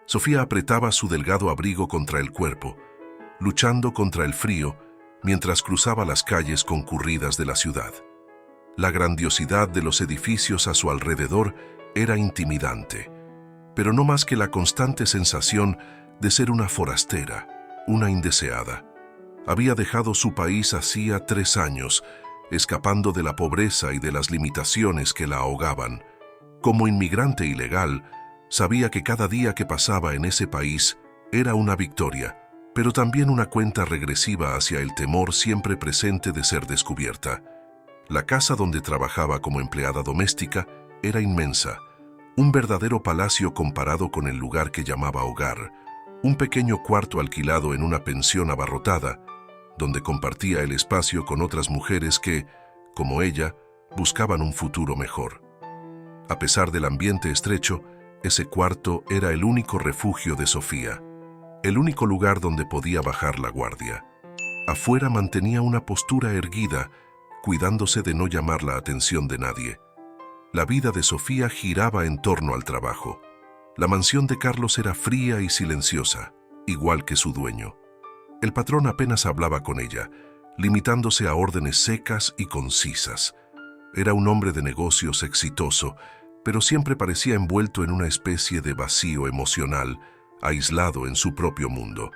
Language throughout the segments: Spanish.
Sofía apretaba su delgado abrigo contra el cuerpo, luchando contra el frío mientras cruzaba las calles concurridas de la ciudad. La grandiosidad de los edificios a su alrededor era intimidante, pero no más que la constante sensación de ser una forastera, una indeseada. Había dejado su país hacía 3 años, escapando de la pobreza y de las limitaciones que la ahogaban. Como inmigrante ilegal, sabía que cada día que pasaba en ese país era una victoria, pero también una cuenta regresiva hacia el temor siempre presente de ser descubierta. La casa donde trabajaba como empleada doméstica era inmensa, un verdadero palacio comparado con el lugar que llamaba hogar, un pequeño cuarto alquilado en una pensión abarrotada, donde compartía el espacio con otras mujeres que, como ella, buscaban un futuro mejor. A pesar del ambiente estrecho, ese cuarto era el único refugio de Sofía, el único lugar donde podía bajar la guardia. Afuera mantenía una postura erguida, cuidándose de no llamar la atención de nadie. La vida de Sofía giraba en torno al trabajo. La mansión de Carlos era fría y silenciosa, igual que su dueño. El patrón apenas hablaba con ella, limitándose a órdenes secas y concisas. Era un hombre de negocios exitoso, pero siempre parecía envuelto en una especie de vacío emocional, aislado en su propio mundo.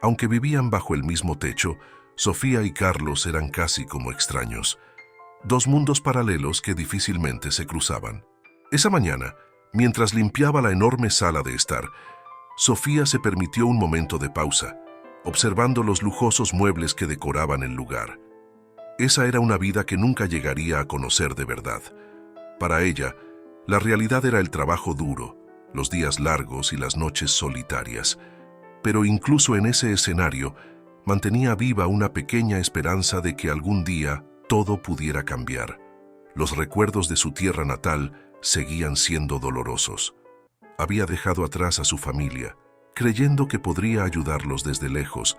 Aunque vivían bajo el mismo techo, Sofía y Carlos eran casi como extraños. 2 mundos paralelos que difícilmente se cruzaban. Esa mañana, mientras limpiaba la enorme sala de estar, Sofía se permitió un momento de pausa, observando los lujosos muebles que decoraban el lugar. Esa era una vida que nunca llegaría a conocer de verdad. Para ella, la realidad era el trabajo duro, los días largos y las noches solitarias. Pero incluso en ese escenario, mantenía viva una pequeña esperanza de que algún día todo pudiera cambiar. Los recuerdos de su tierra natal seguían siendo dolorosos. Había dejado atrás a su familia, creyendo que podría ayudarlos desde lejos,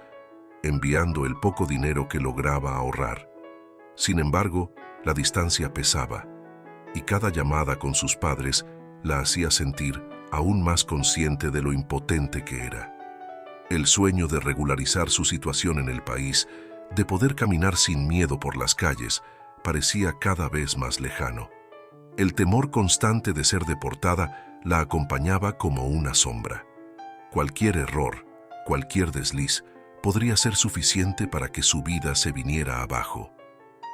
enviando el poco dinero que lograba ahorrar. Sin embargo, la distancia pesaba, y cada llamada con sus padres la hacía sentir aún más consciente de lo impotente que era. El sueño de regularizar su situación en el país, de poder caminar sin miedo por las calles, parecía cada vez más lejano. El temor constante de ser deportada la acompañaba como una sombra. Cualquier error, cualquier desliz, podría ser suficiente para que su vida se viniera abajo.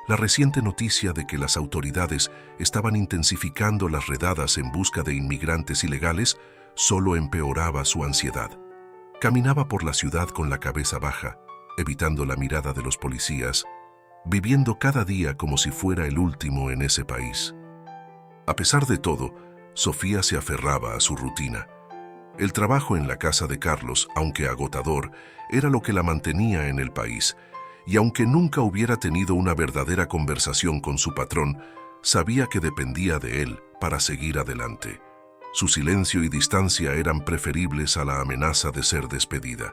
La reciente noticia de que las autoridades estaban intensificando las redadas en busca de inmigrantes ilegales solo empeoraba su ansiedad. Caminaba por la ciudad con la cabeza baja, evitando la mirada de los policías, viviendo cada día como si fuera el último en ese país. A pesar de todo, Sofía se aferraba a su rutina. El trabajo en la casa de Carlos, aunque agotador, era lo que la mantenía en el país, y aunque nunca hubiera tenido una verdadera conversación con su patrón, sabía que dependía de él para seguir adelante. Su silencio y distancia eran preferibles a la amenaza de ser despedida.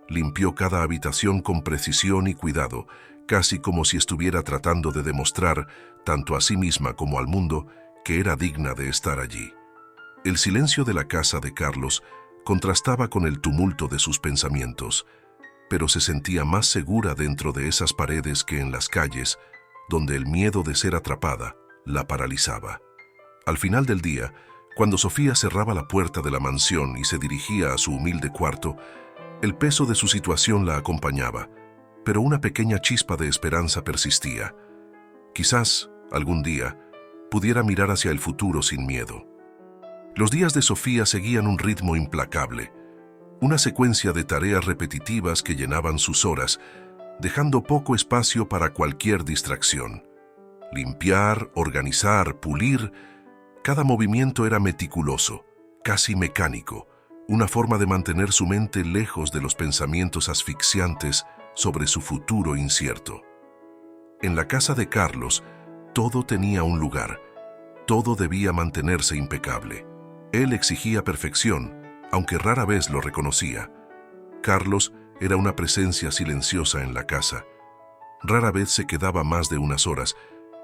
Limpió cada habitación con precisión y cuidado, casi como si estuviera tratando de demostrar, tanto a sí misma como al mundo, que era digna de estar allí. El silencio de la casa de Carlos contrastaba con el tumulto de sus pensamientos, pero se sentía más segura dentro de esas paredes que en las calles, donde el miedo de ser atrapada la paralizaba. Al final del día, cuando Sofía cerraba la puerta de la mansión y se dirigía a su humilde cuarto, el peso de su situación la acompañaba, pero una pequeña chispa de esperanza persistía. Quizás, algún día, pudiera mirar hacia el futuro sin miedo. Los días de Sofía seguían un ritmo implacable, una secuencia de tareas repetitivas que llenaban sus horas, dejando poco espacio para cualquier distracción. Limpiar, organizar, pulir, cada movimiento era meticuloso, casi mecánico, una forma de mantener su mente lejos de los pensamientos asfixiantes sobre su futuro incierto. En la casa de Carlos, todo tenía un lugar, todo debía mantenerse impecable. Él exigía perfección, aunque rara vez lo reconocía. Carlos era una presencia silenciosa en la casa. Rara vez se quedaba más de unas horas,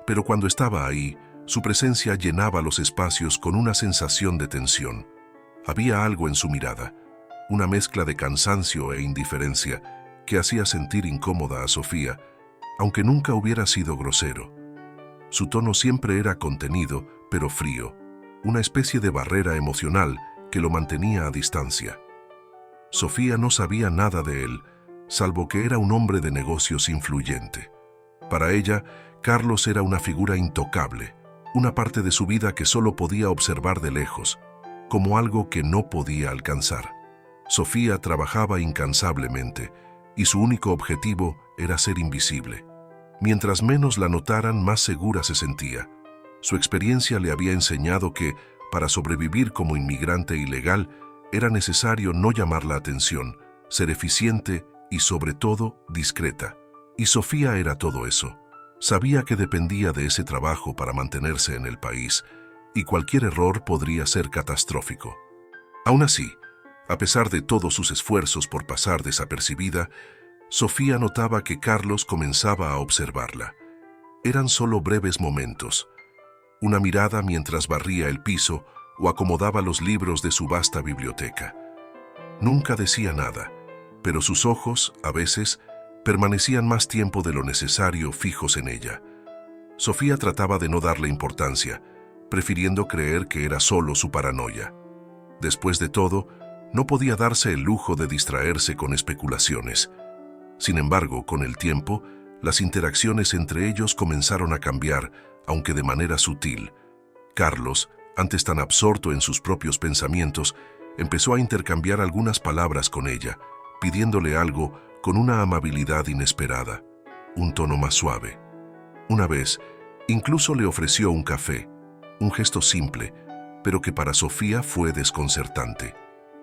pero cuando estaba ahí, su presencia llenaba los espacios con una sensación de tensión. Había algo en su mirada, una mezcla de cansancio e indiferencia que hacía sentir incómoda a Sofía, aunque nunca hubiera sido grosero. Su tono siempre era contenido, pero frío, una especie de barrera emocional que lo mantenía a distancia. Sofía no sabía nada de él, salvo que era un hombre de negocios influyente. Para ella, Carlos era una figura intocable, una parte de su vida que solo podía observar de lejos, como algo que no podía alcanzar. Sofía trabajaba incansablemente, y su único objetivo era ser invisible. Mientras menos la notaran, más segura se sentía. Su experiencia le había enseñado que, para sobrevivir como inmigrante ilegal, era necesario no llamar la atención, ser eficiente y, sobre todo, discreta. Y Sofía era todo eso. Sabía que dependía de ese trabajo para mantenerse en el país, y cualquier error podría ser catastrófico. Aún así, a pesar de todos sus esfuerzos por pasar desapercibida, Sofía notaba que Carlos comenzaba a observarla. Eran solo breves momentos. Una mirada mientras barría el piso o acomodaba los libros de su vasta biblioteca. Nunca decía nada, pero sus ojos, a veces, permanecían más tiempo de lo necesario fijos en ella. Sofía trataba de no darle importancia, prefiriendo creer que era solo su paranoia. Después de todo, no podía darse el lujo de distraerse con especulaciones. Sin embargo, con el tiempo, las interacciones entre ellos comenzaron a cambiar, aunque de manera sutil. Carlos, antes tan absorto en sus propios pensamientos, empezó a intercambiar algunas palabras con ella, pidiéndole algo con una amabilidad inesperada, un tono más suave. Una vez, incluso le ofreció un café, un gesto simple, pero que para Sofía fue desconcertante.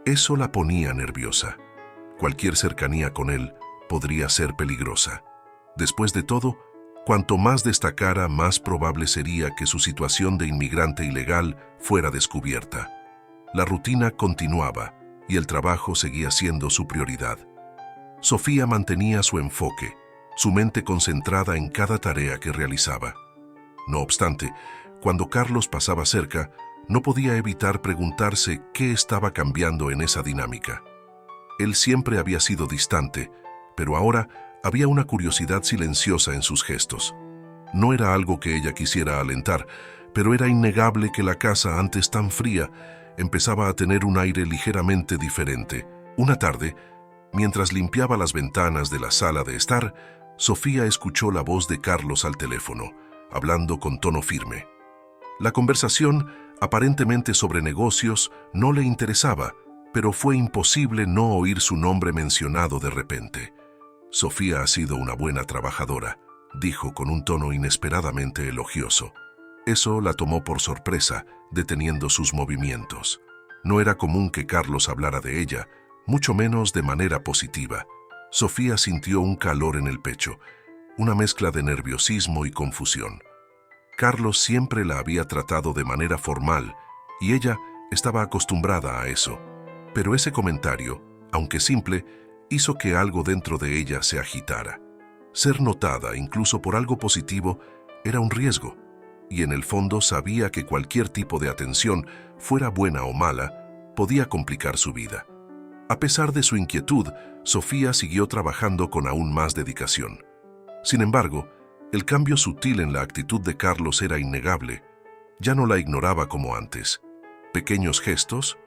Eso la ponía nerviosa. Cualquier cercanía con él podría ser peligrosa. Después de todo, cuanto más destacara, más probable sería que su situación de inmigrante ilegal fuera descubierta. La rutina continuaba y el trabajo seguía siendo su prioridad. Sofía mantenía su enfoque, su mente concentrada en cada tarea que realizaba. No obstante, cuando Carlos pasaba cerca, no podía evitar preguntarse qué estaba cambiando en esa dinámica. Él siempre había sido distante, pero ahora había una curiosidad silenciosa en sus gestos. No era algo que ella quisiera alentar, pero era innegable que la casa, antes tan fría, empezaba a tener un aire ligeramente diferente. Una tarde, mientras limpiaba las ventanas de la sala de estar, Sofía escuchó la voz de Carlos al teléfono, hablando con tono firme. La conversación, aparentemente sobre negocios, no le interesaba, pero fue imposible no oír su nombre mencionado de repente. Sofía ha sido una buena trabajadora, dijo con un tono inesperadamente elogioso. Eso la tomó por sorpresa, deteniendo sus movimientos. No era común que Carlos hablara de ella, mucho menos de manera positiva. Sofía sintió un calor en el pecho, una mezcla de nerviosismo y confusión. Carlos siempre la había tratado de manera formal, y ella estaba acostumbrada a eso. Pero ese comentario, aunque simple, hizo que algo dentro de ella se agitara. Ser notada, incluso por algo positivo, era un riesgo, y en el fondo sabía que cualquier tipo de atención, fuera buena o mala, podía complicar su vida. A pesar de su inquietud, Sofía siguió trabajando con aún más dedicación. Sin embargo, el cambio sutil en la actitud de Carlos era innegable. Ya no la ignoraba como antes. Pequeños gestos,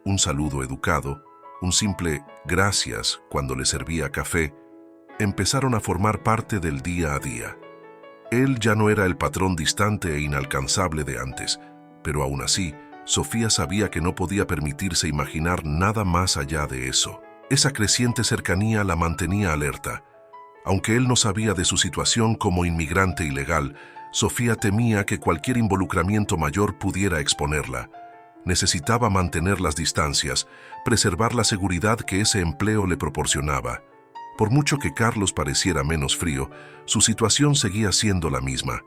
un saludo educado, un simple gracias cuando le servía café, empezaron a formar parte del día a día. Él ya no era el patrón distante e inalcanzable de antes, pero aún así, Sofía sabía que no podía permitirse imaginar nada más allá de eso. Esa creciente cercanía la mantenía alerta. Aunque él no sabía de su situación como inmigrante ilegal, Sofía temía que cualquier involucramiento mayor pudiera exponerla. Necesitaba mantener las distancias, preservar la seguridad que ese empleo le proporcionaba. Por mucho que Carlos pareciera menos frío, su situación seguía siendo la misma.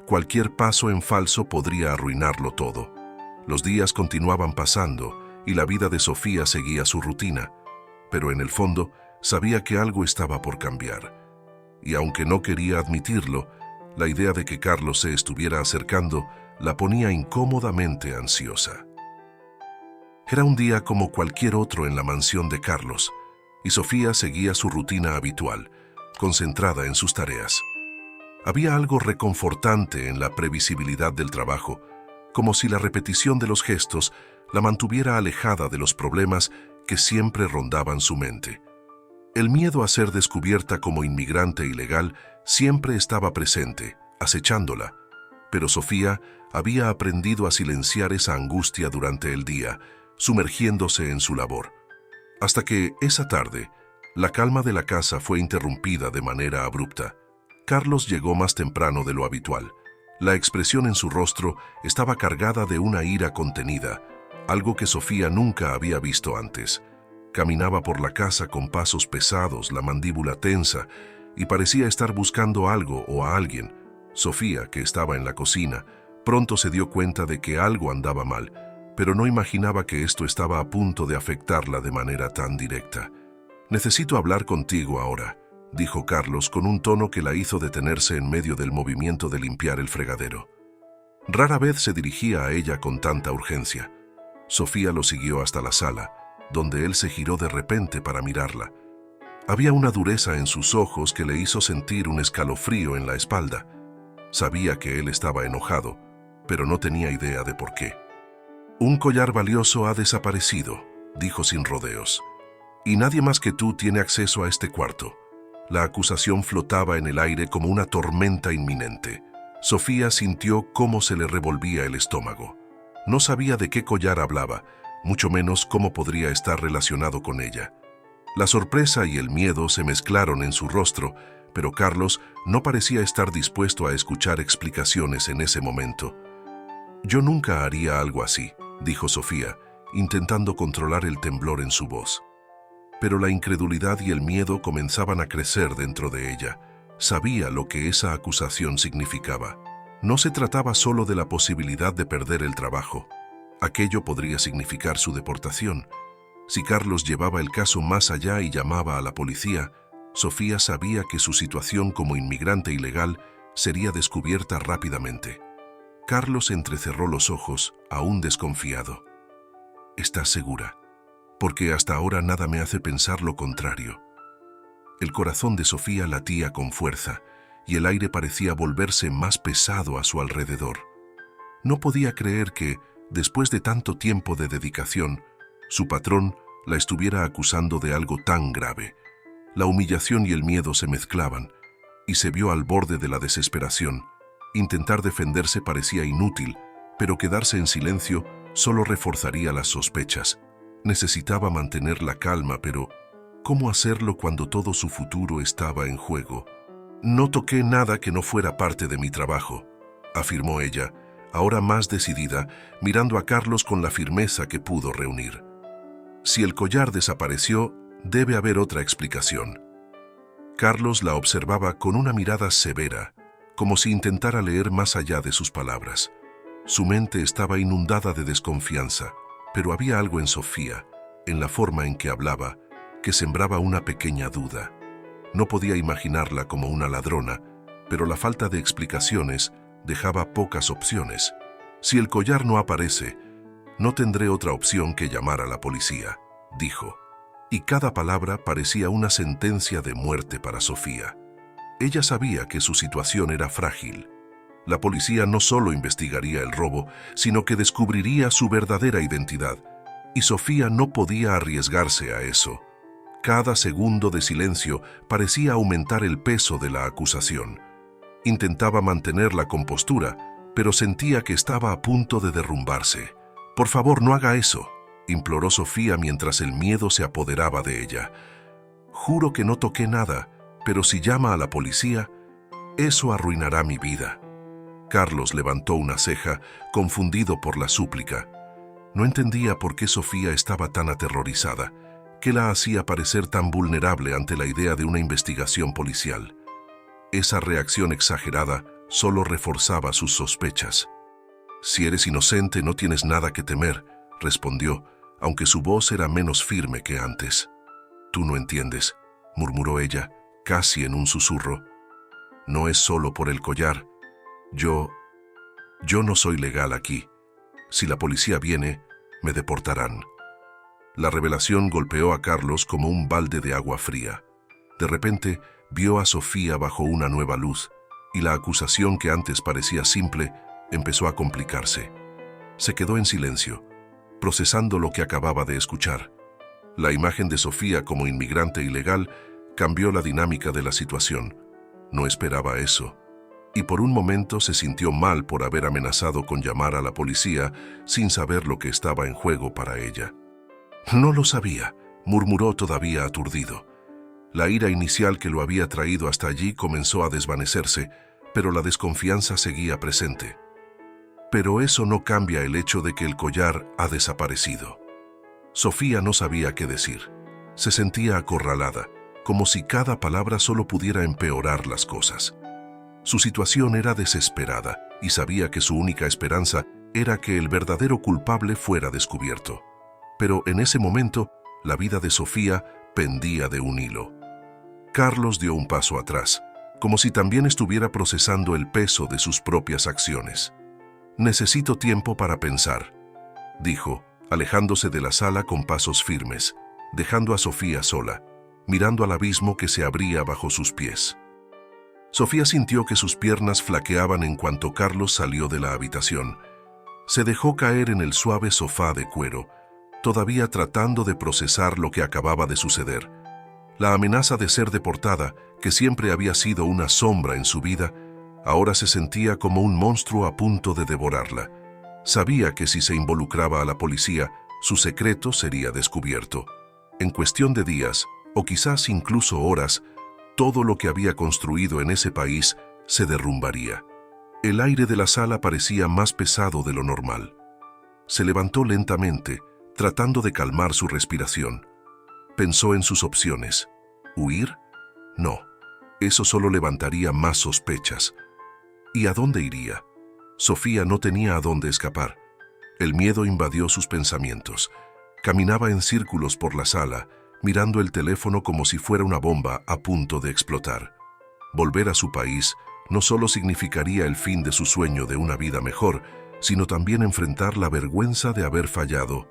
Cualquier paso en falso podría arruinarlo todo. Los días continuaban pasando y la vida de Sofía seguía su rutina, pero en el fondo sabía que algo estaba por cambiar. Y aunque no quería admitirlo, la idea de que Carlos se estuviera acercando la ponía incómodamente ansiosa. Era un día como cualquier otro en la mansión de Carlos, y Sofía seguía su rutina habitual, concentrada en sus tareas. Había algo reconfortante en la previsibilidad del trabajo, como si la repetición de los gestos la mantuviera alejada de los problemas que siempre rondaban su mente. El miedo a ser descubierta como inmigrante ilegal siempre estaba presente, acechándola, pero Sofía había aprendido a silenciar esa angustia durante el día, sumergiéndose en su labor. Hasta que, esa tarde, la calma de la casa fue interrumpida de manera abrupta. Carlos llegó más temprano de lo habitual. La expresión en su rostro estaba cargada de una ira contenida, algo que Sofía nunca había visto antes. Caminaba por la casa con pasos pesados, la mandíbula tensa, y parecía estar buscando algo o a alguien. Sofía, que estaba en la cocina, pronto se dio cuenta de que algo andaba mal, pero no imaginaba que esto estaba a punto de afectarla de manera tan directa. «Necesito hablar contigo ahora», dijo Carlos con un tono que la hizo detenerse en medio del movimiento de limpiar el fregadero. Rara vez se dirigía a ella con tanta urgencia. Sofía lo siguió hasta la sala, donde él se giró de repente para mirarla. Había una dureza en sus ojos que le hizo sentir un escalofrío en la espalda. Sabía que él estaba enojado, pero no tenía idea de por qué. «Un collar valioso ha desaparecido», dijo sin rodeos. «Y nadie más que tú tiene acceso a este cuarto». La acusación flotaba en el aire como una tormenta inminente. Sofía sintió cómo se le revolvía el estómago. No sabía de qué collar hablaba, mucho menos cómo podría estar relacionado con ella. La sorpresa y el miedo se mezclaron en su rostro, pero Carlos no parecía estar dispuesto a escuchar explicaciones en ese momento. «Yo nunca haría algo así», dijo Sofía, intentando controlar el temblor en su voz. Pero la incredulidad y el miedo comenzaban a crecer dentro de ella. Sabía lo que esa acusación significaba. No se trataba solo de la posibilidad de perder el trabajo. Aquello podría significar su deportación. Si Carlos llevaba el caso más allá y llamaba a la policía, Sofía sabía que su situación como inmigrante ilegal sería descubierta rápidamente. Carlos entrecerró los ojos, aún desconfiado. «¿Estás segura? Porque hasta ahora nada me hace pensar lo contrario». El corazón de Sofía latía con fuerza y el aire parecía volverse más pesado a su alrededor. No podía creer que, después de tanto tiempo de dedicación, su patrón la estuviera acusando de algo tan grave. La humillación y el miedo se mezclaban, y se vio al borde de la desesperación. Intentar defenderse parecía inútil, pero quedarse en silencio solo reforzaría las sospechas. Necesitaba mantener la calma, pero ¿cómo hacerlo cuando todo su futuro estaba en juego? «No toqué nada que no fuera parte de mi trabajo», afirmó ella, ahora más decidida, mirando a Carlos con la firmeza que pudo reunir. «Si el collar desapareció, debe haber otra explicación». Carlos la observaba con una mirada severa, como si intentara leer más allá de sus palabras. Su mente estaba inundada de desconfianza, pero había algo en Sofía, en la forma en que hablaba, que sembraba una pequeña duda. No podía imaginarla como una ladrona, pero la falta de explicaciones dejaba pocas opciones. «Si el collar no aparece, no tendré otra opción que llamar a la policía», dijo. Y cada palabra parecía una sentencia de muerte para Sofía. Ella sabía que su situación era frágil. La policía no solo investigaría el robo, sino que descubriría su verdadera identidad. Y Sofía no podía arriesgarse a eso. Cada segundo de silencio parecía aumentar el peso de la acusación. Intentaba mantener la compostura, pero sentía que estaba a punto de derrumbarse. «Por favor, no haga eso», imploró Sofía mientras el miedo se apoderaba de ella. «Juro que no toqué nada, pero si llama a la policía, eso arruinará mi vida». Carlos levantó una ceja, confundido por la súplica. No entendía por qué Sofía estaba tan aterrorizada, qué la hacía parecer tan vulnerable ante la idea de una investigación policial. Esa reacción exagerada solo reforzaba sus sospechas. «Si eres inocente, no tienes nada que temer», respondió, aunque su voz era menos firme que antes. «Tú no entiendes», murmuró ella, casi en un susurro. «No es solo por el collar. Yo no soy legal aquí. Si la policía viene, me deportarán». La revelación golpeó a Carlos como un balde de agua fría. De repente, vio a Sofía bajo una nueva luz, y la acusación que antes parecía simple empezó a complicarse. Se quedó en silencio, procesando lo que acababa de escuchar. La imagen de Sofía como inmigrante ilegal cambió la dinámica de la situación. No esperaba eso, y por un momento se sintió mal por haber amenazado con llamar a la policía sin saber lo que estaba en juego para ella. No lo sabía, murmuró todavía aturdido. La ira inicial que lo había traído hasta allí comenzó a desvanecerse, pero la desconfianza seguía presente. Pero eso no cambia el hecho de que el collar ha desaparecido. Sofía no sabía qué decir. Se sentía acorralada, como si cada palabra solo pudiera empeorar las cosas. Su situación era desesperada y sabía que su única esperanza era que el verdadero culpable fuera descubierto. Pero en ese momento, la vida de Sofía pendía de un hilo. Carlos dio un paso atrás, como si también estuviera procesando el peso de sus propias acciones. «Necesito tiempo para pensar», dijo, alejándose de la sala con pasos firmes, dejando a Sofía sola, mirando al abismo que se abría bajo sus pies. Sofía sintió que sus piernas flaqueaban en cuanto Carlos salió de la habitación. Se dejó caer en el suave sofá de cuero, todavía tratando de procesar lo que acababa de suceder. La amenaza de ser deportada, que siempre había sido una sombra en su vida, ahora se sentía como un monstruo a punto de devorarla. Sabía que si se involucraba a la policía, su secreto sería descubierto. En cuestión de días, o quizás incluso horas, todo lo que había construido en ese país se derrumbaría. El aire de la sala parecía más pesado de lo normal. Se levantó lentamente, tratando de calmar su respiración. Pensó en sus opciones. ¿Huir? No. Eso solo levantaría más sospechas. ¿Y a dónde iría? Sofía no tenía a dónde escapar. El miedo invadió sus pensamientos. Caminaba en círculos por la sala, mirando el teléfono como si fuera una bomba a punto de explotar. Volver a su país no solo significaría el fin de su sueño de una vida mejor, sino también enfrentar la vergüenza de haber fallado.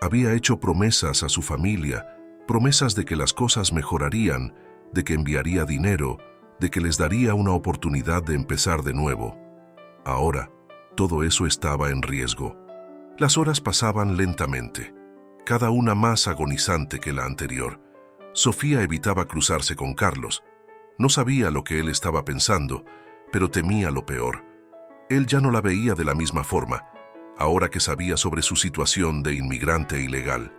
Había hecho promesas a su familia, promesas de que las cosas mejorarían, de que enviaría dinero, de que les daría una oportunidad de empezar de nuevo. Ahora, todo eso estaba en riesgo. Las horas pasaban lentamente, cada una más agonizante que la anterior. Sofía evitaba cruzarse con Carlos. No sabía lo que él estaba pensando, pero temía lo peor. Él ya no la veía de la misma forma, ahora que sabía sobre su situación de inmigrante ilegal.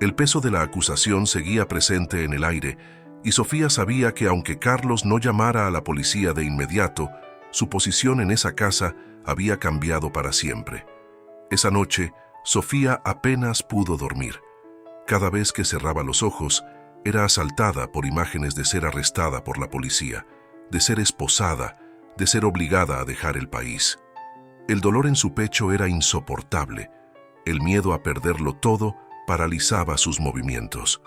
El peso de la acusación seguía presente en el aire, y Sofía sabía que aunque Carlos no llamara a la policía de inmediato, su posición en esa casa había cambiado para siempre. Esa noche, Sofía apenas pudo dormir. Cada vez que cerraba los ojos, era asaltada por imágenes de ser arrestada por la policía, de ser esposada, de ser obligada a dejar el país. El dolor en su pecho era insoportable. El miedo a perderlo todo paralizaba sus movimientos.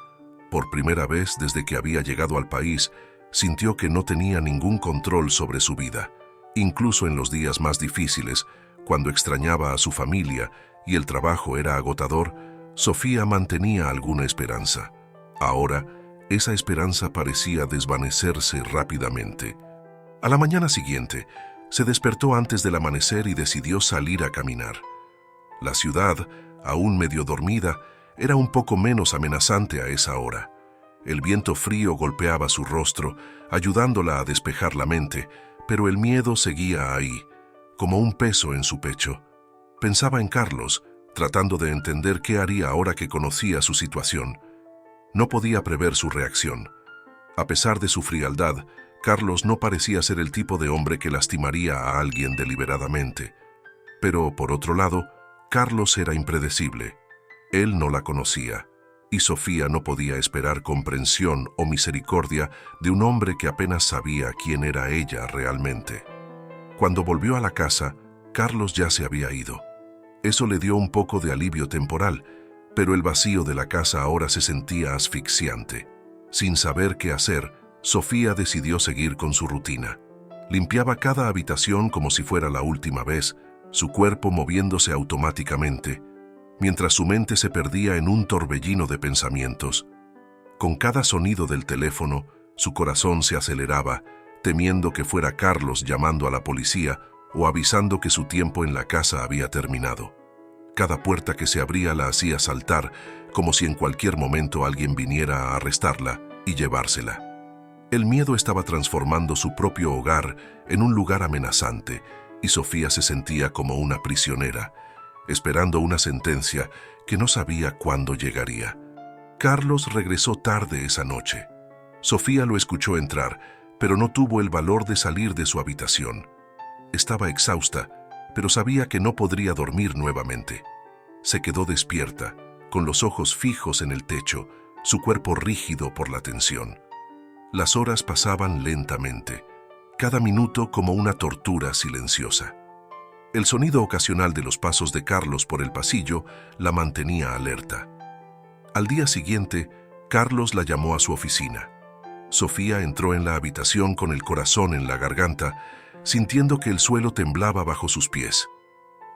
Por primera vez desde que había llegado al país, sintió que no tenía ningún control sobre su vida. Incluso en los días más difíciles, cuando extrañaba a su familia y el trabajo era agotador, Sofía mantenía alguna esperanza. Ahora, esa esperanza parecía desvanecerse rápidamente. A la mañana siguiente, se despertó antes del amanecer y decidió salir a caminar. La ciudad, aún medio dormida, era un poco menos amenazante a esa hora. El viento frío golpeaba su rostro, ayudándola a despejar la mente, pero el miedo seguía ahí, como un peso en su pecho. Pensaba en Carlos, tratando de entender qué haría ahora que conocía su situación. No podía prever su reacción. A pesar de su frialdad, Carlos no parecía ser el tipo de hombre que lastimaría a alguien deliberadamente. Pero, por otro lado, Carlos era impredecible. Él no la conocía, y Sofía no podía esperar comprensión o misericordia de un hombre que apenas sabía quién era ella realmente. Cuando volvió a la casa, Carlos ya se había ido. Eso le dio un poco de alivio temporal, pero el vacío de la casa ahora se sentía asfixiante. Sin saber qué hacer, Sofía decidió seguir con su rutina. Limpiaba cada habitación como si fuera la última vez, su cuerpo moviéndose automáticamente. mientras su mente se perdía en un torbellino de pensamientos. Con cada sonido del teléfono, su corazón se aceleraba, temiendo que fuera Carlos llamando a la policía o avisando que su tiempo en la casa había terminado. Cada puerta que se abría la hacía saltar, como si en cualquier momento alguien viniera a arrestarla y llevársela. El miedo estaba transformando su propio hogar en un lugar amenazante, y Sofía se sentía como una prisionera, esperando una sentencia que no sabía cuándo llegaría. Carlos regresó tarde esa noche. Sofía lo escuchó entrar, pero no tuvo el valor de salir de su habitación. Estaba exhausta, pero sabía que no podría dormir nuevamente. Se quedó despierta, con los ojos fijos en el techo, su cuerpo rígido por la tensión. Las horas pasaban lentamente, cada minuto como una tortura silenciosa. El sonido ocasional de los pasos de Carlos por el pasillo la mantenía alerta. Al día siguiente, Carlos la llamó a su oficina. Sofía entró en la habitación con el corazón en la garganta, sintiendo que el suelo temblaba bajo sus pies.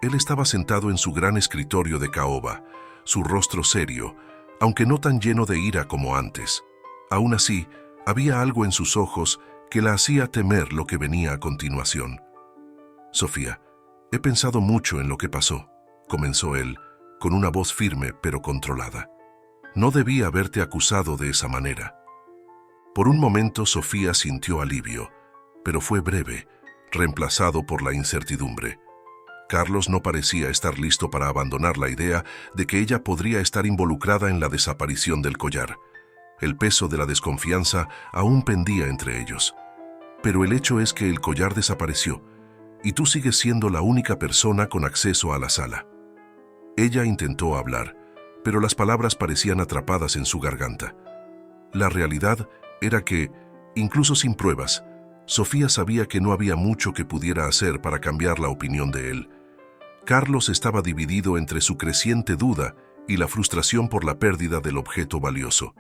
Él estaba sentado en su gran escritorio de caoba, su rostro serio, aunque no tan lleno de ira como antes. Aún así, había algo en sus ojos que la hacía temer lo que venía a continuación. «Sofía, he pensado mucho en lo que pasó», comenzó él, con una voz firme pero controlada. «No debía haberte acusado de esa manera». Por un momento Sofía sintió alivio, pero fue breve, reemplazado por la incertidumbre. Carlos no parecía estar listo para abandonar la idea de que ella podría estar involucrada en la desaparición del collar. El peso de la desconfianza aún pendía entre ellos. «Pero el hecho es que el collar desapareció, y tú sigues siendo la única persona con acceso a la sala». Ella intentó hablar, pero las palabras parecían atrapadas en su garganta. La realidad era que, incluso sin pruebas, Sofía sabía que no había mucho que pudiera hacer para cambiar la opinión de él. Carlos estaba dividido entre su creciente duda y la frustración por la pérdida del objeto valioso.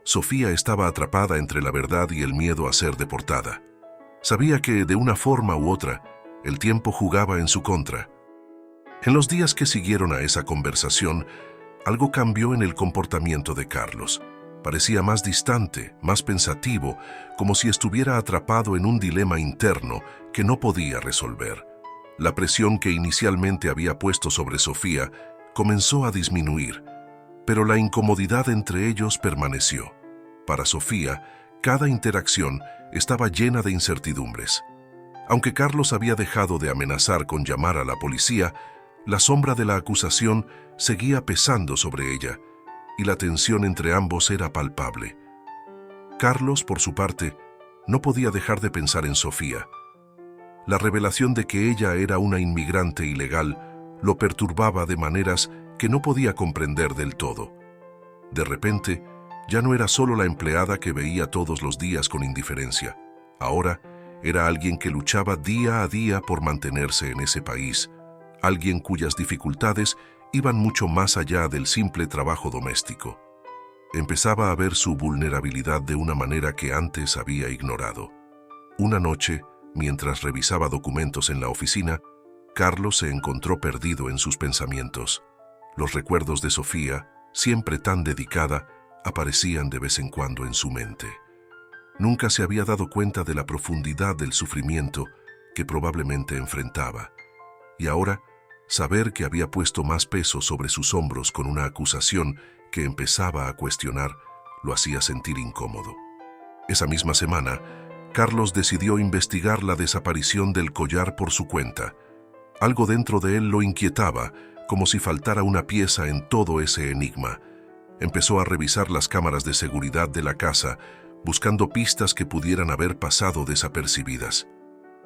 Sofía estaba atrapada entre la verdad y el miedo a ser deportada. Sabía que, de una forma u otra, el tiempo jugaba en su contra. En los días que siguieron a esa conversación, algo cambió en el comportamiento de Carlos. Parecía más distante, más pensativo, como si estuviera atrapado en un dilema interno que no podía resolver. La presión que inicialmente había puesto sobre Sofía comenzó a disminuir, pero la incomodidad entre ellos permaneció. Para Sofía, cada interacción estaba llena de incertidumbres. Aunque Carlos había dejado de amenazar con llamar a la policía, la sombra de la acusación seguía pesando sobre ella, y la tensión entre ambos era palpable. Carlos, por su parte, no podía dejar de pensar en Sofía. La revelación de que ella era una inmigrante ilegal lo perturbaba de maneras que no podía comprender del todo. De repente, ya no era solo la empleada que veía todos los días con indiferencia. Ahora, era alguien que luchaba día a día por mantenerse en ese país, alguien cuyas dificultades iban mucho más allá del simple trabajo doméstico. Empezaba a ver su vulnerabilidad de una manera que antes había ignorado. Una noche, mientras revisaba documentos en la oficina, Carlos se encontró perdido en sus pensamientos. Los recuerdos de Sofía, siempre tan dedicada, aparecían de vez en cuando en su mente. Nunca se había dado cuenta de la profundidad del sufrimiento que probablemente enfrentaba. Y ahora, saber que había puesto más peso sobre sus hombros con una acusación que empezaba a cuestionar, lo hacía sentir incómodo. Esa misma semana, Carlos decidió investigar la desaparición del collar por su cuenta. Algo dentro de él lo inquietaba, como si faltara una pieza en todo ese enigma. Empezó a revisar las cámaras de seguridad de la casa, buscando pistas que pudieran haber pasado desapercibidas.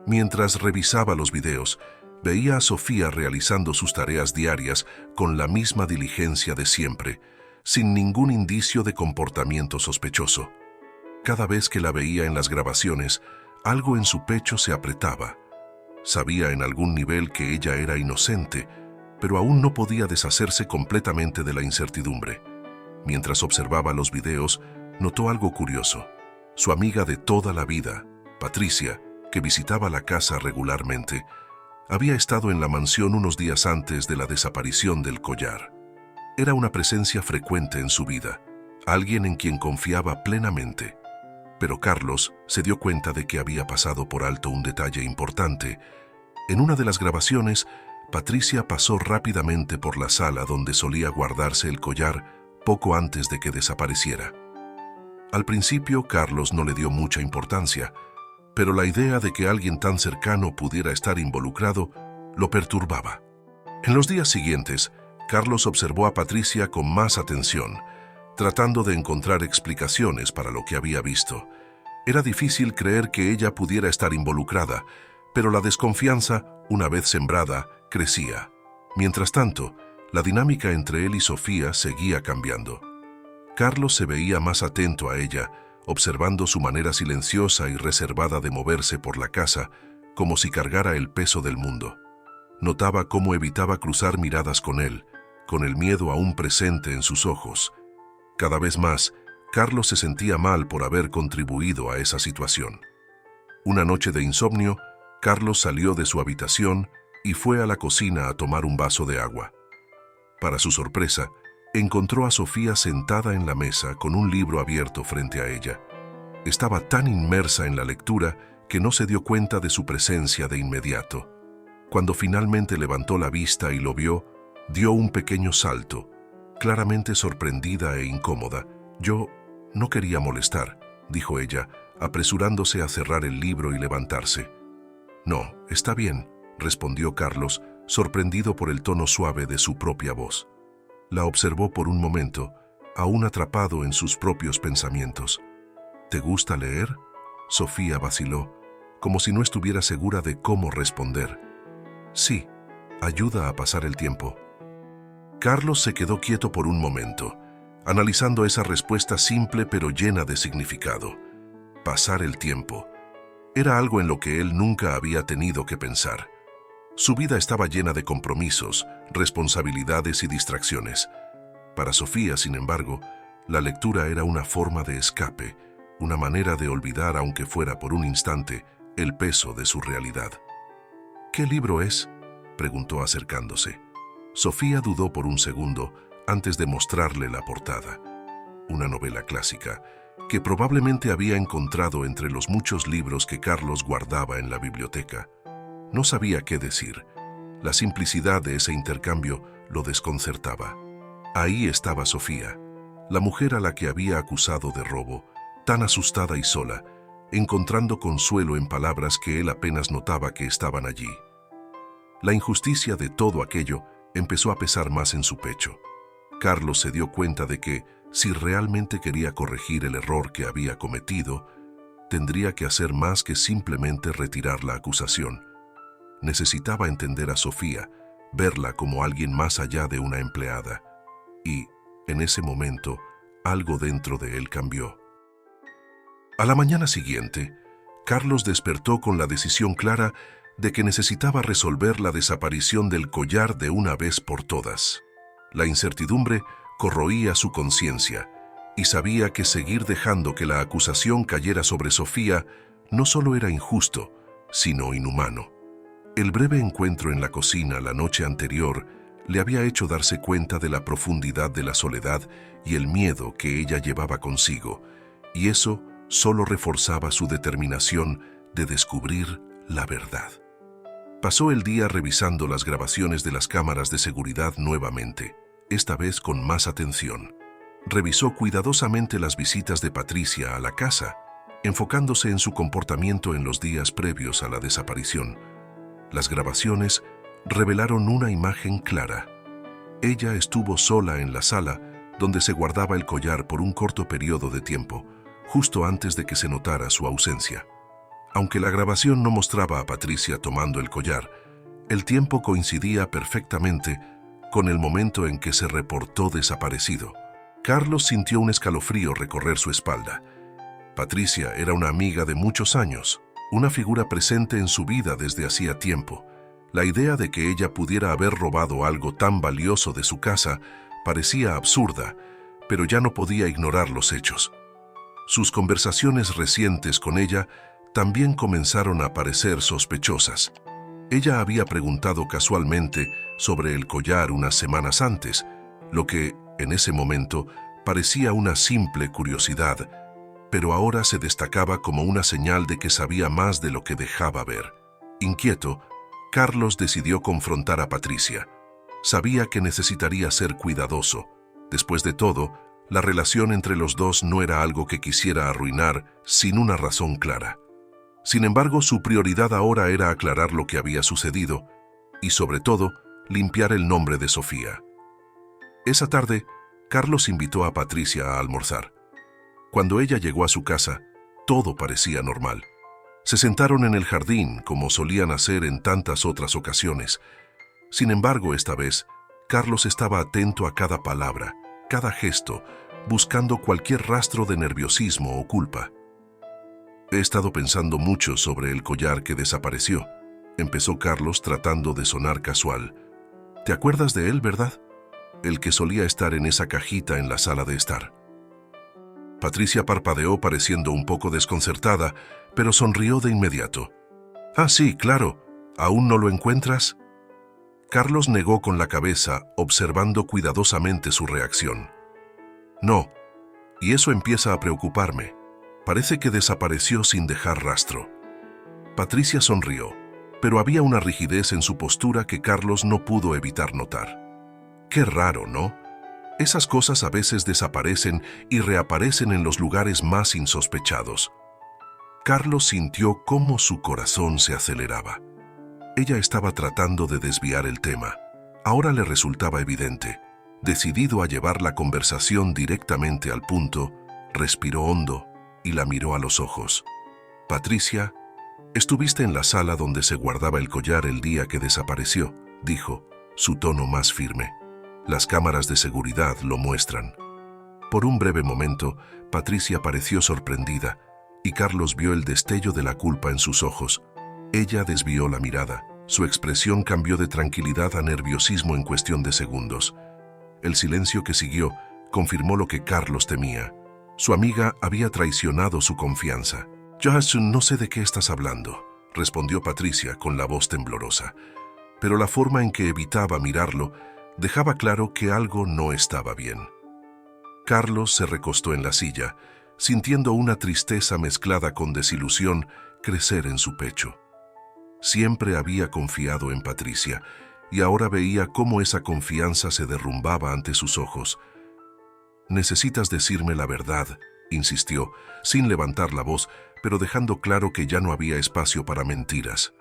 Mientras revisaba los videos, veía a Sofía realizando sus tareas diarias con la misma diligencia de siempre, sin ningún indicio de comportamiento sospechoso. Cada vez que la veía en las grabaciones, algo en su pecho se apretaba. Sabía en algún nivel que ella era inocente, pero aún no podía deshacerse completamente de la incertidumbre. Mientras observaba los videos, notó algo curioso. Su amiga de toda la vida, Patricia, que visitaba la casa regularmente, había estado en la mansión unos días antes de la desaparición del collar. Era una presencia frecuente en su vida, alguien en quien confiaba plenamente. Pero Carlos se dio cuenta de que había pasado por alto un detalle importante. En una de las grabaciones, Patricia pasó rápidamente por la sala donde solía guardarse el collar poco antes de que desapareciera. Al principio, Carlos no le dio mucha importancia, pero la idea de que alguien tan cercano pudiera estar involucrado lo perturbaba. En los días siguientes, Carlos observó a Patricia con más atención, tratando de encontrar explicaciones para lo que había visto. Era difícil creer que ella pudiera estar involucrada, pero la desconfianza, una vez sembrada, crecía. Mientras tanto, la dinámica entre él y Sofía seguía cambiando. Carlos se veía más atento a ella, observando su manera silenciosa y reservada de moverse por la casa, como si cargara el peso del mundo. Notaba cómo evitaba cruzar miradas con él, con el miedo aún presente en sus ojos. Cada vez más, Carlos se sentía mal por haber contribuido a esa situación. Una noche de insomnio, Carlos salió de su habitación y fue a la cocina a tomar un vaso de agua. Para su sorpresa, encontró a Sofía sentada en la mesa con un libro abierto frente a ella. Estaba tan inmersa en la lectura que no se dio cuenta de su presencia de inmediato. Cuando finalmente levantó la vista y lo vio, dio un pequeño salto, claramente sorprendida e incómoda. «Yo no quería molestar», dijo ella, apresurándose a cerrar el libro y levantarse. «No, está bien», respondió Carlos, sorprendido por el tono suave de su propia voz. La observó por un momento, aún atrapado en sus propios pensamientos. «¿Te gusta leer?», Sofía vaciló, como si no estuviera segura de cómo responder. «Sí, ayuda a pasar el tiempo». Carlos se quedó quieto por un momento, analizando esa respuesta simple pero llena de significado. Pasar el tiempo. Era algo en lo que él nunca había tenido que pensar. Su vida estaba llena de compromisos, responsabilidades y distracciones. Para Sofía, sin embargo, la lectura era una forma de escape, una manera de olvidar, aunque fuera por un instante, el peso de su realidad. «¿Qué libro es?», preguntó acercándose. Sofía dudó por un segundo antes de mostrarle la portada. Una novela clásica, que probablemente había encontrado entre los muchos libros que Carlos guardaba en la biblioteca. No sabía qué decir. La simplicidad de ese intercambio lo desconcertaba. Ahí estaba Sofía, la mujer a la que había acusado de robo, tan asustada y sola, encontrando consuelo en palabras que él apenas notaba que estaban allí. La injusticia de todo aquello empezó a pesar más en su pecho. Carlos se dio cuenta de que, si realmente quería corregir el error que había cometido, tendría que hacer más que simplemente retirar la acusación. Necesitaba entender a Sofía, verla como alguien más allá de una empleada. Y, en ese momento, algo dentro de él cambió. A la mañana siguiente, Carlos despertó con la decisión clara de que necesitaba resolver la desaparición del collar de una vez por todas. La incertidumbre corroía su conciencia y sabía que seguir dejando que la acusación cayera sobre Sofía no solo era injusto, sino inhumano. El breve encuentro en la cocina la noche anterior le había hecho darse cuenta de la profundidad de la soledad y el miedo que ella llevaba consigo, y eso solo reforzaba su determinación de descubrir la verdad. Pasó el día revisando las grabaciones de las cámaras de seguridad nuevamente, esta vez con más atención. Revisó cuidadosamente las visitas de Patricia a la casa, enfocándose en su comportamiento en los días previos a la desaparición. Las grabaciones revelaron una imagen clara. Ella estuvo sola en la sala donde se guardaba el collar por un corto periodo de tiempo, justo antes de que se notara su ausencia. Aunque la grabación no mostraba a Patricia tomando el collar, el tiempo coincidía perfectamente con el momento en que se reportó desaparecido. Carlos sintió un escalofrío recorrer su espalda. Patricia era una amiga de muchos años, una figura presente en su vida desde hacía tiempo. La idea de que ella pudiera haber robado algo tan valioso de su casa parecía absurda, pero ya no podía ignorar los hechos. Sus conversaciones recientes con ella también comenzaron a parecer sospechosas. Ella había preguntado casualmente sobre el collar unas semanas antes, Lo que, en ese momento, parecía una simple curiosidad, pero ahora se destacaba como una señal de que sabía más de lo que dejaba ver. Inquieto, Carlos decidió confrontar a Patricia. Sabía que necesitaría ser cuidadoso. Después de todo, la relación entre los dos no era algo que quisiera arruinar sin una razón clara. Sin embargo, su prioridad ahora era aclarar lo que había sucedido y, sobre todo, limpiar el nombre de Sofía. Esa tarde, Carlos invitó a Patricia a almorzar. Cuando ella llegó a su casa, todo parecía normal. Se sentaron en el jardín, como solían hacer en tantas otras ocasiones. Sin embargo, esta vez, Carlos estaba atento a cada palabra, cada gesto, buscando cualquier rastro de nerviosismo o culpa. «He estado pensando mucho sobre el collar que desapareció», empezó Carlos tratando de sonar casual. «¿Te acuerdas de él, verdad? El que solía estar en esa cajita en la sala de estar». Patricia parpadeó pareciendo un poco desconcertada, pero sonrió de inmediato. «Ah, sí, claro. ¿Aún no lo encuentras?» Carlos negó con la cabeza, observando cuidadosamente su reacción. «No, y eso empieza a preocuparme. Parece que desapareció sin dejar rastro». Patricia sonrió, pero había una rigidez en su postura que Carlos no pudo evitar notar. «Qué raro, ¿no? Esas cosas a veces desaparecen y reaparecen en los lugares más insospechados». Carlos sintió cómo su corazón se aceleraba. Ella estaba tratando de desviar el tema. Ahora le resultaba evidente. Decidido a llevar la conversación directamente al punto, respiró hondo y la miró a los ojos. «Patricia, estuviste en la sala donde se guardaba el collar el día que desapareció», dijo, su tono más firme. «Las cámaras de seguridad lo muestran». Por un breve momento, Patricia pareció sorprendida, y Carlos vio el destello de la culpa en sus ojos. Ella desvió la mirada. Su expresión cambió de tranquilidad a nerviosismo en cuestión de segundos. El silencio que siguió confirmó lo que Carlos temía. Su amiga había traicionado su confianza. «Johansson, no sé de qué estás hablando», respondió Patricia con la voz temblorosa. Pero la forma en que evitaba mirarlo dejaba claro que algo no estaba bien. Carlos se recostó en la silla, sintiendo una tristeza mezclada con desilusión crecer en su pecho. Siempre había confiado en Patricia, y ahora veía cómo esa confianza se derrumbaba ante sus ojos. «Necesitas decirme la verdad», insistió, sin levantar la voz, pero dejando claro que ya no había espacio para mentiras.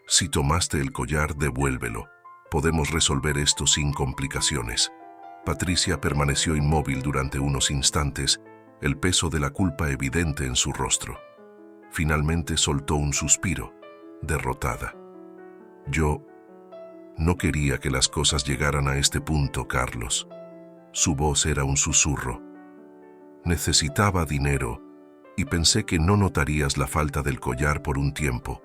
«Si tomaste el collar, devuélvelo. Podemos resolver esto sin complicaciones». Patricia permaneció inmóvil durante unos instantes, el peso de la culpa evidente en su rostro. Finalmente soltó un suspiro, derrotada. «Yo no quería que las cosas llegaran a este punto, Carlos». Su voz era un susurro. «Necesitaba dinero y pensé que no notarías la falta del collar por un tiempo.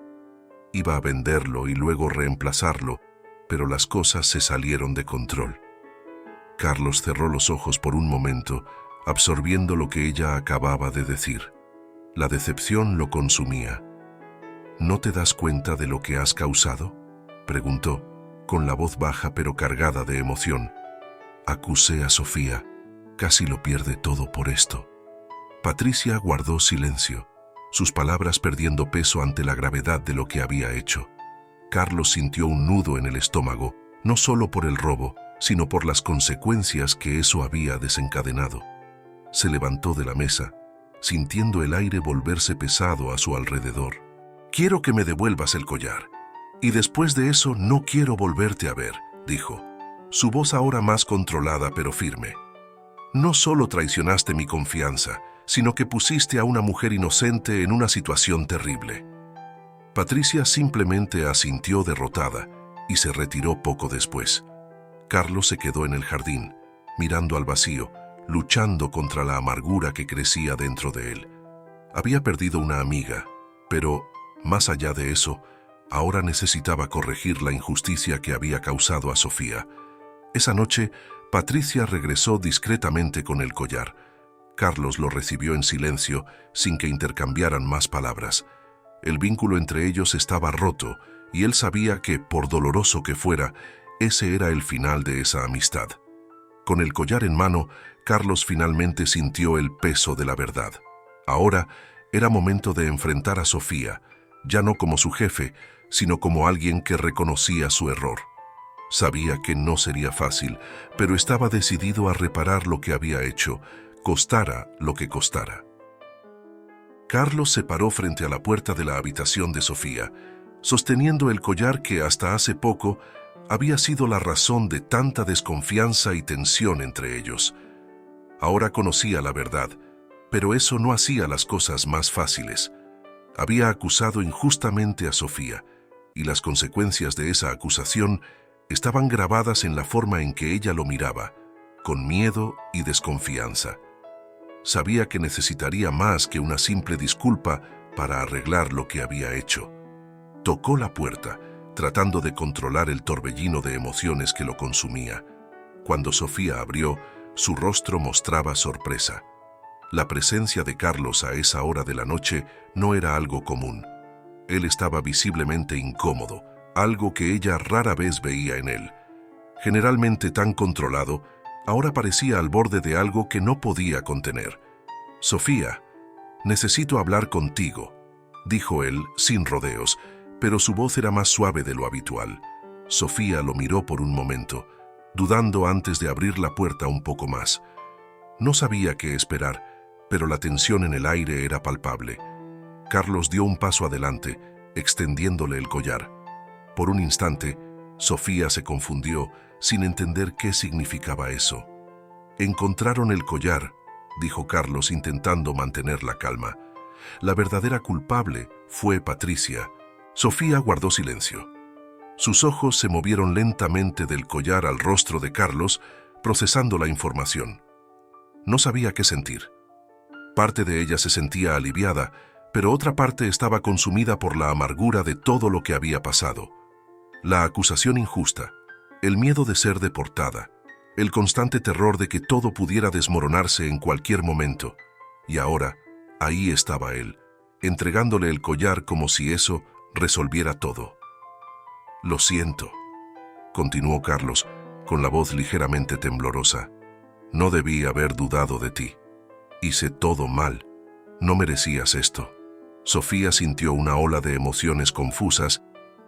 Iba a venderlo y luego reemplazarlo, pero las cosas se salieron de control». Carlos cerró los ojos por un momento, absorbiendo lo que ella acababa de decir. La decepción lo consumía. «¿No te das cuenta de lo que has causado?», preguntó, con la voz baja pero cargada de emoción. «Acusé a Sofía. Casi lo pierde todo por esto». Patricia guardó silencio, sus palabras perdiendo peso ante la gravedad de lo que había hecho. Carlos sintió un nudo en el estómago, no solo por el robo, sino por las consecuencias que eso había desencadenado. Se levantó de la mesa, sintiendo el aire volverse pesado a su alrededor. «Quiero que me devuelvas el collar. Y después de eso no quiero volverte a ver», dijo, su voz ahora más controlada pero firme. «No solo traicionaste mi confianza, sino que pusiste a una mujer inocente en una situación terrible». Patricia simplemente asintió derrotada y se retiró poco después. Carlos se quedó en el jardín, mirando al vacío, luchando contra la amargura que crecía dentro de él. Había perdido una amiga, pero, más allá de eso, ahora necesitaba corregir la injusticia que había causado a Sofía. Esa noche, Patricia regresó discretamente con el collar. Carlos lo recibió en silencio, sin que intercambiaran más palabras. El vínculo entre ellos estaba roto, y él sabía que, por doloroso que fuera, ese era el final de esa amistad. Con el collar en mano, Carlos finalmente sintió el peso de la verdad. Ahora era momento de enfrentar a Sofía, ya no como su jefe, sino como alguien que reconocía su error. Sabía que no sería fácil, pero estaba decidido a reparar lo que había hecho, costara lo que costara. Carlos se paró frente a la puerta de la habitación de Sofía, sosteniendo el collar que hasta hace poco había sido la razón de tanta desconfianza y tensión entre ellos. Ahora conocía la verdad, pero eso no hacía las cosas más fáciles. Había acusado injustamente a Sofía, y las consecuencias de esa acusación estaban grabadas en la forma en que ella lo miraba, con miedo y desconfianza. Sabía que necesitaría más que una simple disculpa para arreglar lo que había hecho. Tocó la puerta, tratando de controlar el torbellino de emociones que lo consumía. Cuando Sofía abrió, su rostro mostraba sorpresa. La presencia de Carlos a esa hora de la noche no era algo común. Él estaba visiblemente incómodo, algo que ella rara vez veía en él. Generalmente tan controlado, ahora parecía al borde de algo que no podía contener. «Sofía, necesito hablar contigo», dijo él sin rodeos, pero su voz era más suave de lo habitual. Sofía lo miró por un momento, dudando antes de abrir la puerta un poco más. No sabía qué esperar, pero la tensión en el aire era palpable. Carlos dio un paso adelante, extendiéndole el collar. Por un instante, Sofía se confundió, sin entender qué significaba eso. «Encontraron el collar», dijo Carlos intentando mantener la calma. «La verdadera culpable fue Patricia». Sofía guardó silencio. Sus ojos se movieron lentamente del collar al rostro de Carlos, procesando la información. No sabía qué sentir. Parte de ella se sentía aliviada, pero otra parte estaba consumida por la amargura de todo lo que había pasado. La acusación injusta, el miedo de ser deportada, el constante terror de que todo pudiera desmoronarse en cualquier momento. Y ahora, ahí estaba él, entregándole el collar como si eso resolviera todo. «Lo siento», continuó Carlos, con la voz ligeramente temblorosa. «No debí haber dudado de ti. Hice todo mal. No merecías esto». Sofía sintió una ola de emociones confusas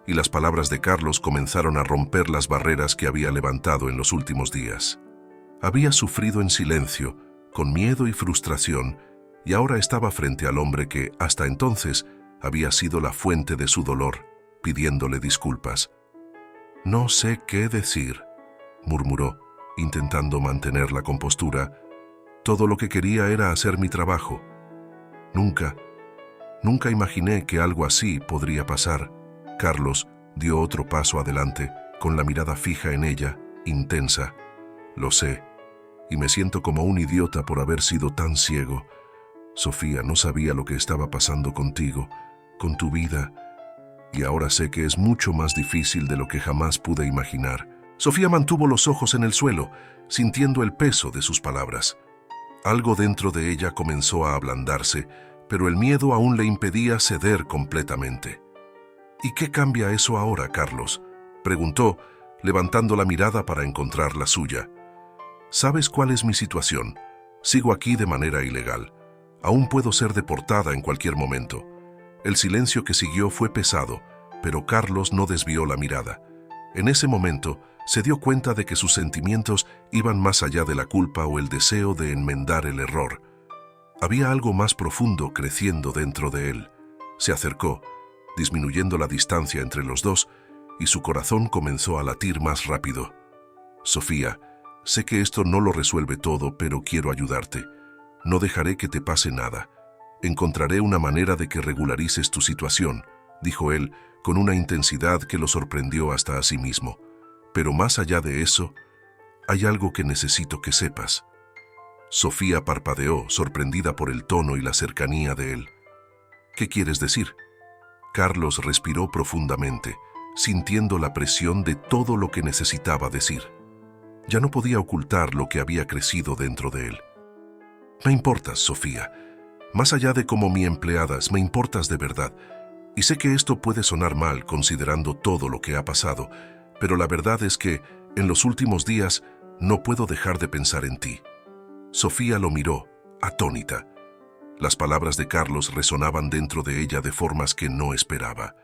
y las palabras de Carlos comenzaron a romper las barreras que había levantado en los últimos días. Había sufrido en silencio, con miedo y frustración, y ahora estaba frente al hombre que, hasta entonces, había sido la fuente de su dolor, pidiéndole disculpas. «No sé qué decir», murmuró, intentando mantener la compostura. «Todo lo que quería era hacer mi trabajo. Nunca imaginé que algo así podría pasar». Carlos dio otro paso adelante, con la mirada fija en ella, intensa. «Lo sé, y me siento como un idiota por haber sido tan ciego. Sofía, no sabía lo que estaba pasando contigo, con tu vida, y ahora sé que es mucho más difícil de lo que jamás pude imaginar». Sofía mantuvo los ojos en el suelo, sintiendo el peso de sus palabras. Algo dentro de ella comenzó a ablandarse, pero el miedo aún le impedía ceder completamente. «¿Y qué cambia eso ahora, Carlos?», preguntó, levantando la mirada para encontrar la suya. «Sabes cuál es mi situación. Sigo aquí de manera ilegal. Aún puedo ser deportada en cualquier momento». El silencio que siguió fue pesado, pero Carlos no desvió la mirada. En ese momento, se dio cuenta de que sus sentimientos iban más allá de la culpa o el deseo de enmendar el error. Había algo más profundo creciendo dentro de él. Se acercó, disminuyendo la distancia entre los dos, y su corazón comenzó a latir más rápido. «Sofía, sé que esto no lo resuelve todo, pero quiero ayudarte. No dejaré que te pase nada. Encontraré una manera de que regularices tu situación», dijo él, con una intensidad que lo sorprendió hasta a sí mismo. «Pero más allá de eso, hay algo que necesito que sepas». Sofía parpadeó, sorprendida por el tono y la cercanía de él. «¿Qué quieres decir?». Carlos respiró profundamente, sintiendo la presión de todo lo que necesitaba decir. Ya no podía ocultar lo que había crecido dentro de él. «Me importas, Sofía. Más allá de como mi empleada, me importas de verdad. Y sé que esto puede sonar mal considerando todo lo que ha pasado, pero la verdad es que, en los últimos días, no puedo dejar de pensar en ti». Sofía lo miró, atónita. Las palabras de Carlos resonaban dentro de ella de formas que no esperaba.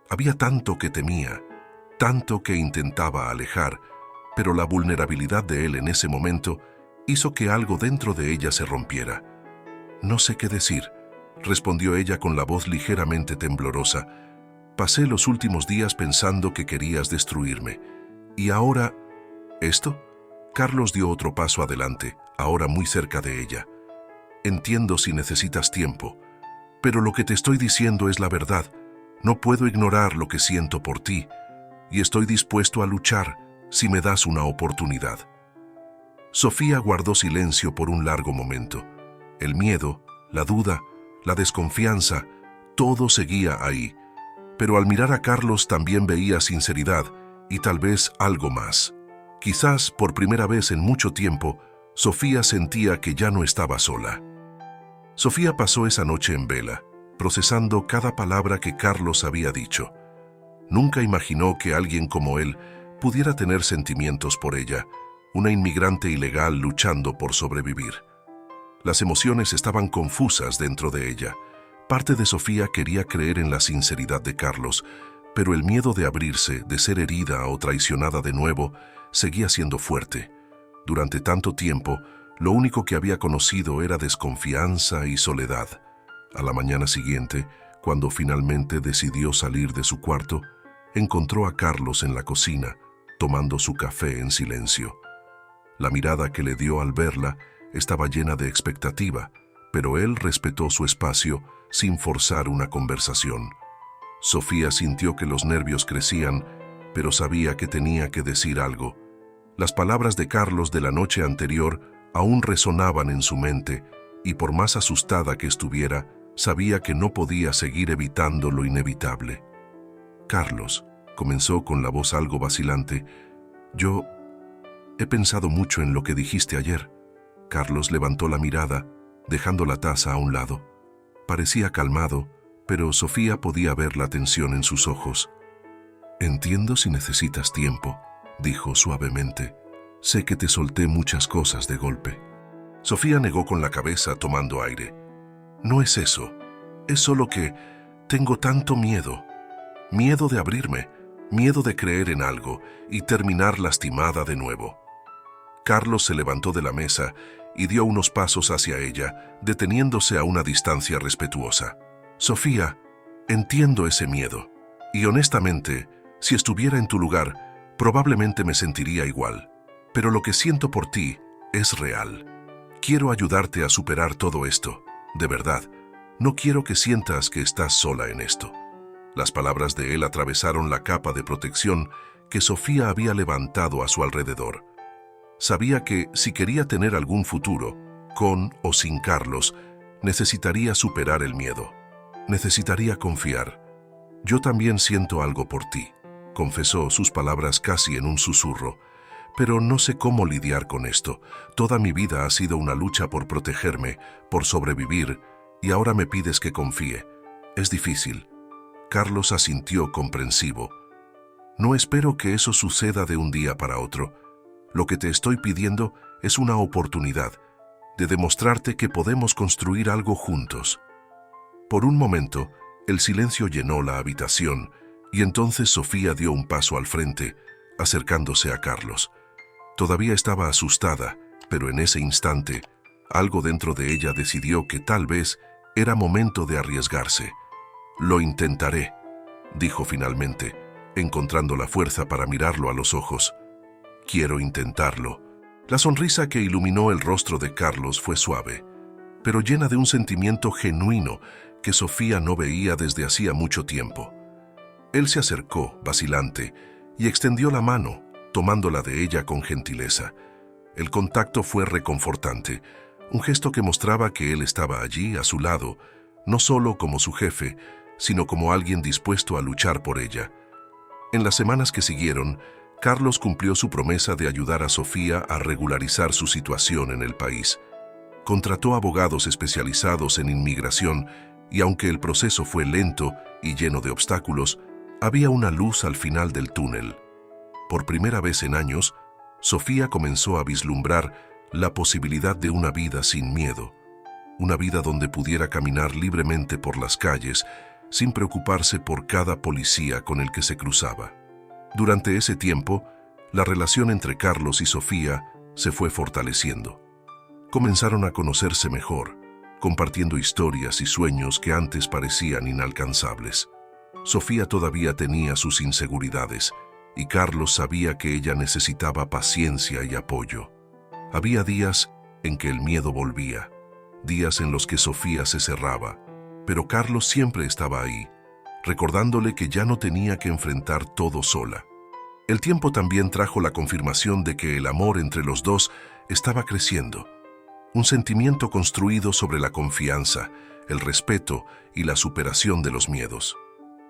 Había tanto que temía, tanto que intentaba alejar, pero la vulnerabilidad de él en ese momento hizo que algo dentro de ella se rompiera. «No sé qué decir», respondió ella con la voz ligeramente temblorosa. «Pasé los últimos días pensando que querías destruirme. Y ahora... ¿Esto?». Carlos dio otro paso adelante, ahora muy cerca de ella. «Entiendo si necesitas tiempo, pero lo que te estoy diciendo es la verdad. No puedo ignorar lo que siento por ti, y estoy dispuesto a luchar si me das una oportunidad». Sofía guardó silencio por un largo momento. El miedo, la duda, la desconfianza, todo seguía ahí. Pero al mirar a Carlos también veía sinceridad y tal vez algo más. Quizás por primera vez en mucho tiempo, Sofía sentía que ya no estaba sola. Sofía pasó esa noche en vela, procesando cada palabra que Carlos había dicho. Nunca imaginó que alguien como él pudiera tener sentimientos por ella, una inmigrante ilegal luchando por sobrevivir. Las emociones estaban confusas dentro de ella. Parte de Sofía quería creer en la sinceridad de Carlos, pero el miedo de abrirse, de ser herida o traicionada de nuevo, seguía siendo fuerte. Durante tanto tiempo, lo único que había conocido era desconfianza y soledad. A la mañana siguiente, cuando finalmente decidió salir de su cuarto, encontró a Carlos en la cocina, tomando su café en silencio. La mirada que le dio al verla estaba llena de expectativa, pero él respetó su espacio sin forzar una conversación. Sofía sintió que los nervios crecían, pero sabía que tenía que decir algo. Las palabras de Carlos de la noche anterior aún resonaban en su mente, y por más asustada que estuviera, sabía que no podía seguir evitando lo inevitable. «Carlos», comenzó con la voz algo vacilante, «yo he pensado mucho en lo que dijiste ayer». Carlos levantó la mirada, dejando la taza a un lado. Parecía calmado, pero Sofía podía ver la tensión en sus ojos. «Entiendo si necesitas tiempo», dijo suavemente. «Sé que te solté muchas cosas de golpe». Sofía negó con la cabeza tomando aire. «No es eso. Es solo que tengo tanto miedo. Miedo de abrirme, miedo de creer en algo y terminar lastimada de nuevo». Carlos se levantó de la mesa y dio unos pasos hacia ella, deteniéndose a una distancia respetuosa. «Sofía, entiendo ese miedo. Y honestamente, si estuviera en tu lugar, probablemente me sentiría igual. Pero lo que siento por ti es real. Quiero ayudarte a superar todo esto. De verdad, no quiero que sientas que estás sola en esto». Las palabras de él atravesaron la capa de protección que Sofía había levantado a su alrededor. Sabía que, si quería tener algún futuro, con o sin Carlos, necesitaría superar el miedo. Necesitaría confiar. «Yo también siento algo por ti», confesó, sus palabras casi en un susurro. «Pero no sé cómo lidiar con esto. Toda mi vida ha sido una lucha por protegerme, por sobrevivir, y ahora me pides que confíe. Es difícil». Carlos asintió comprensivo. «No espero que eso suceda de un día para otro. Lo que te estoy pidiendo es una oportunidad de demostrarte que podemos construir algo juntos». Por un momento, el silencio llenó la habitación y entonces Sofía dio un paso al frente, acercándose a Carlos. Todavía estaba asustada, pero en ese instante, algo dentro de ella decidió que tal vez era momento de arriesgarse. «Lo intentaré», dijo finalmente, encontrando la fuerza para mirarlo a los ojos. «Quiero intentarlo». La sonrisa que iluminó el rostro de Carlos fue suave, pero llena de un sentimiento genuino que Sofía no veía desde hacía mucho tiempo. Él se acercó, vacilante, y extendió la mano, tomándola de ella con gentileza. El contacto fue reconfortante, un gesto que mostraba que él estaba allí, a su lado, no solo como su jefe, sino como alguien dispuesto a luchar por ella. En las semanas que siguieron, Carlos cumplió su promesa de ayudar a Sofía a regularizar su situación en el país. Contrató abogados especializados en inmigración y aunque el proceso fue lento y lleno de obstáculos, había una luz al final del túnel. Por primera vez en años, Sofía comenzó a vislumbrar la posibilidad de una vida sin miedo, una vida donde pudiera caminar libremente por las calles sin preocuparse por cada policía con el que se cruzaba. Durante ese tiempo, la relación entre Carlos y Sofía se fue fortaleciendo. Comenzaron a conocerse mejor, compartiendo historias y sueños que antes parecían inalcanzables. Sofía todavía tenía sus inseguridades, y Carlos sabía que ella necesitaba paciencia y apoyo. Había días en que el miedo volvía, días en los que Sofía se cerraba, pero Carlos siempre estaba ahí, recordándole que ya no tenía que enfrentar todo sola. El tiempo también trajo la confirmación de que el amor entre los dos estaba creciendo, un sentimiento construido sobre la confianza, el respeto y la superación de los miedos.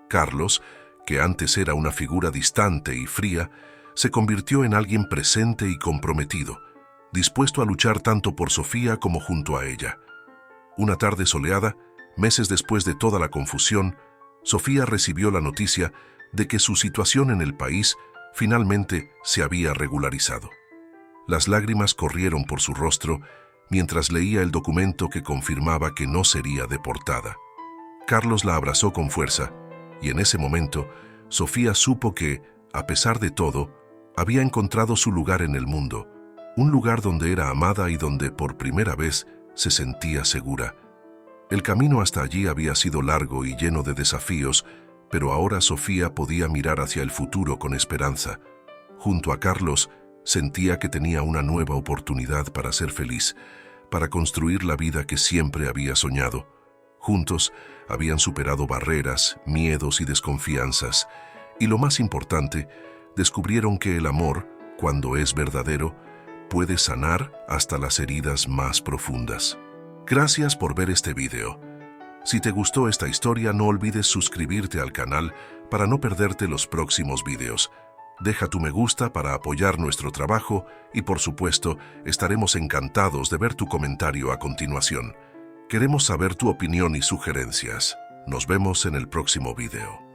Carlos, que antes era una figura distante y fría, se convirtió en alguien presente y comprometido, dispuesto a luchar tanto por Sofía como junto a ella. Una tarde soleada, meses después de toda la confusión, Sofía recibió la noticia de que su situación en el país finalmente se había regularizado. Las lágrimas corrieron por su rostro mientras leía el documento que confirmaba que no sería deportada. Carlos la abrazó con fuerza, y en ese momento, Sofía supo que, a pesar de todo, había encontrado su lugar en el mundo, un lugar donde era amada y donde, por primera vez, se sentía segura. El camino hasta allí había sido largo y lleno de desafíos, pero ahora Sofía podía mirar hacia el futuro con esperanza. Junto a Carlos, sentía que tenía una nueva oportunidad para ser feliz, para construir la vida que siempre había soñado. Juntos habían superado barreras, miedos y desconfianzas, y lo más importante, descubrieron que el amor, cuando es verdadero, puede sanar hasta las heridas más profundas. Gracias por ver este video. Si te gustó esta historia, no olvides suscribirte al canal para no perderte los próximos videos. Deja tu me gusta para apoyar nuestro trabajo y, por supuesto, estaremos encantados de ver tu comentario a continuación. Queremos saber tu opinión y sugerencias. Nos vemos en el próximo video.